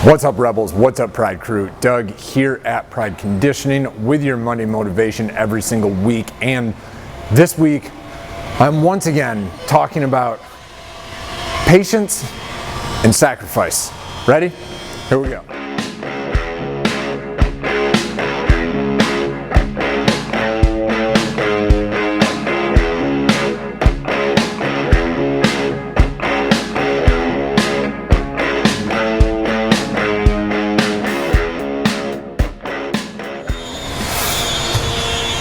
What's up, Rebels? What's up, Pride Crew? Doug here at Pride Conditioning with your Monday motivation every single week. And this week, I'm once again talking about patience and sacrifice. Ready? Here we go.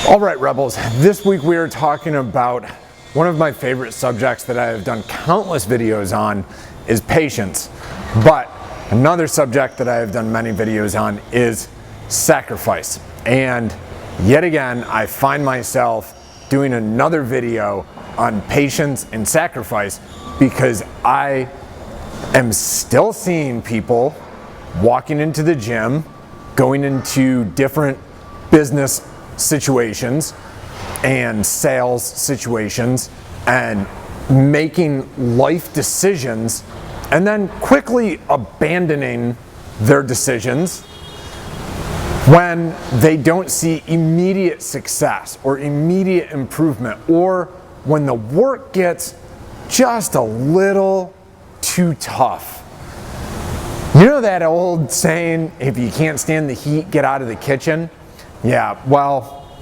All right, Rebels, this week we are talking about one of my favorite subjects that I have done countless videos on is patience. But another subject that I have done many videos on is sacrifice. And yet again, I find myself doing another video on patience and sacrifice because I am still seeing people walking into the gym, going into different business situations and sales situations and making life decisions and then quickly abandoning their decisions when they don't see immediate success or immediate improvement, or when the work gets just a little too tough. You know that old saying, if you can't stand the heat, get out of the kitchen? Yeah, well,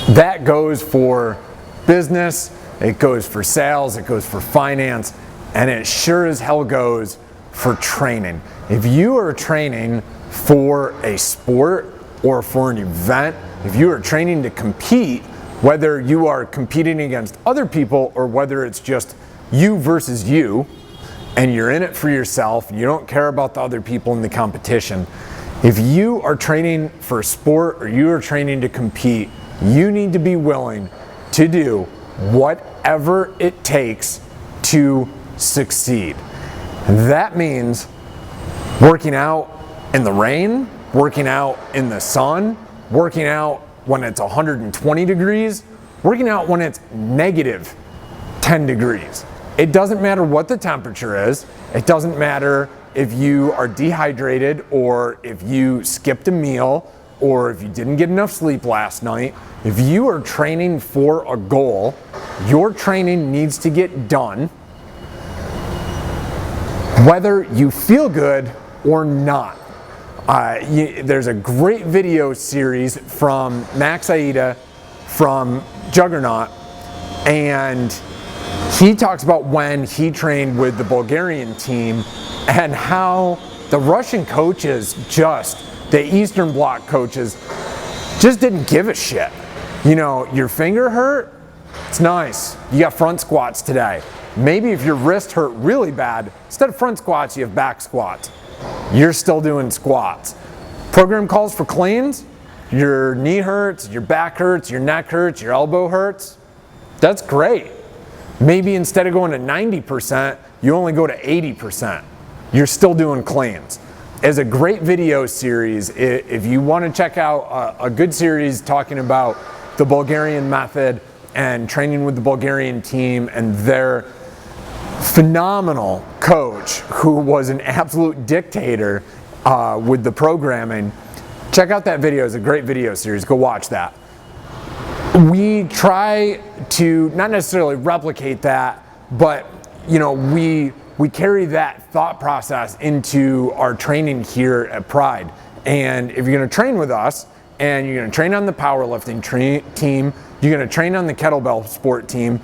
that goes for business, it goes for sales, it goes for finance, and it sure as hell goes for training. If you are training for a sport or for an event, if you are training to compete, whether you are competing against other people or whether it's just you versus you, and you're in it for yourself, you don't care about the other people in the competition. If you are training for a sport or you are training to compete, you need to be willing to do whatever it takes to succeed. That means working out in the rain, working out in the sun, working out when it's 120 degrees, working out when it's negative 10 degrees. It doesn't matter what the temperature is. It doesn't matter if you are dehydrated or if you skipped a meal or if you didn't get enough sleep last night. If you are training for a goal, your training needs to get done whether you feel good or not. There's a great video series from Max Aida from Juggernaut, and he talks about when he trained with the Bulgarian team and how the Russian coaches, the Eastern Bloc coaches, just didn't give a shit. You know, your finger hurt? It's nice. You got front squats today. Maybe if your wrist hurt really bad, instead of front squats, you have back squats. You're still doing squats. Program calls for cleans. Your knee hurts, your back hurts, your neck hurts, your elbow hurts. That's great. Maybe instead of going to 90%, you only go to 80%. You're still doing cleans. It's a great video series. If you want to check out a good series talking about the Bulgarian method and training with the Bulgarian team and their phenomenal coach who was an absolute dictator with the programming, check out that video. It's a great video series. Go watch that. We try to not necessarily replicate that, but we carry that thought process into our training here at Pride. And if you're going to train with us and you're going to train on the powerlifting team, you're going to train on the kettlebell sport team,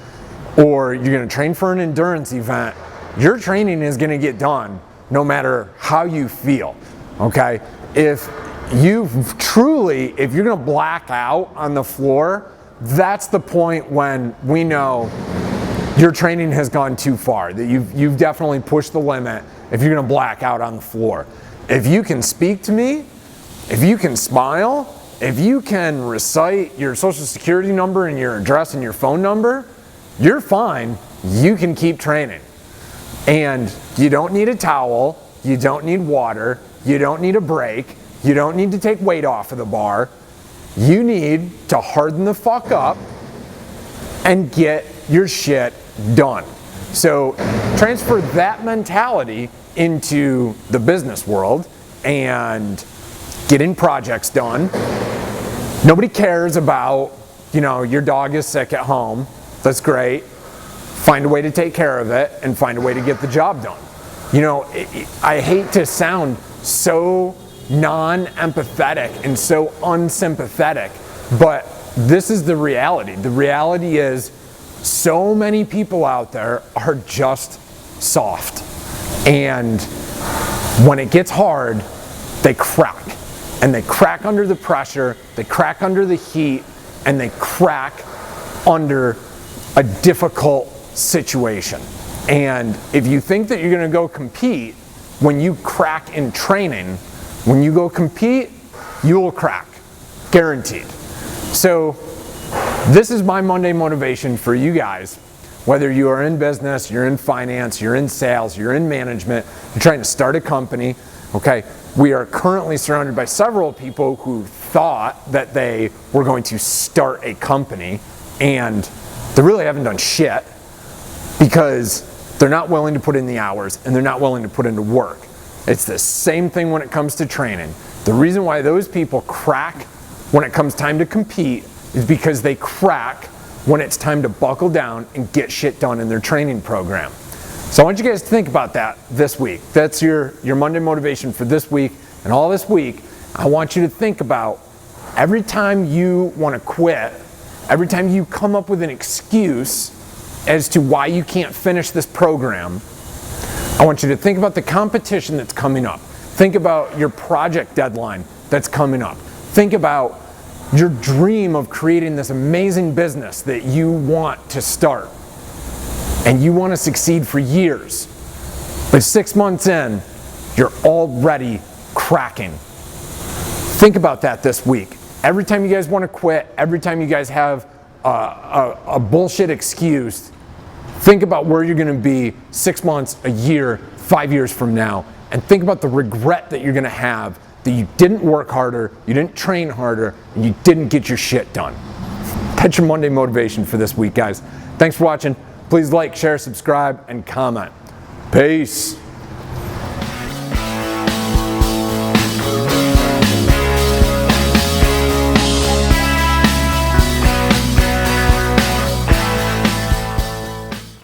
or you're going to train for an endurance event, your training is going to get done no matter how you feel. Okay? If you're going to black out on the floor, that's the point when we know your training has gone too far, that you've definitely pushed the limit if you're gonna black out on the floor. If you can speak to me, if you can smile, if you can recite your social security number and your address and your phone number, you're fine. You can keep training. And you don't need a towel, you don't need water, you don't need a break, you don't need to take weight off of the bar. You need to harden the fuck up and get your shit done. So transfer that mentality into the business world and getting projects done. Nobody cares about, your dog is sick at home. That's great. Find a way to take care of it and find a way to get the job done. I hate to sound so non-empathetic and so unsympathetic, but this is the reality. The reality is so many people out there are just soft. And when it gets hard, they crack. And they crack under the pressure, they crack under the heat, and they crack under a difficult situation. And if you think that you're gonna go compete, when you crack in training, when you go compete, you will crack, guaranteed. So this is my Monday motivation for you guys. Whether you are in business, you're in finance, you're in sales, you're in management, you're trying to start a company, okay? We are currently surrounded by several people who thought that they were going to start a company, and they really haven't done shit because they're not willing to put in the hours and they're not willing to put into work. It's the same thing when it comes to training. The reason why those people crack when it comes time to compete is because they crack when it's time to buckle down and get shit done in their training program. So I want you guys to think about that this week. That's your Monday motivation for this week. And all this week, I want you to think about every time you want to quit, every time you come up with an excuse as to why you can't finish this program, I want you to think about the competition that's coming up. Think about your project deadline that's coming up. Think about your dream of creating this amazing business that you want to start. And you want to succeed for years. But 6 months in, you're already cracking. Think about that this week. Every time you guys want to quit, every time you guys have a bullshit excuse, think about where you're going to be 6 months, a year, 5 years from now, and think about the regret that you're going to have that you didn't work harder, you didn't train harder, and you didn't get your shit done. That's your Monday motivation for this week, guys. Thanks for watching. Please like, share, subscribe, and comment. Peace.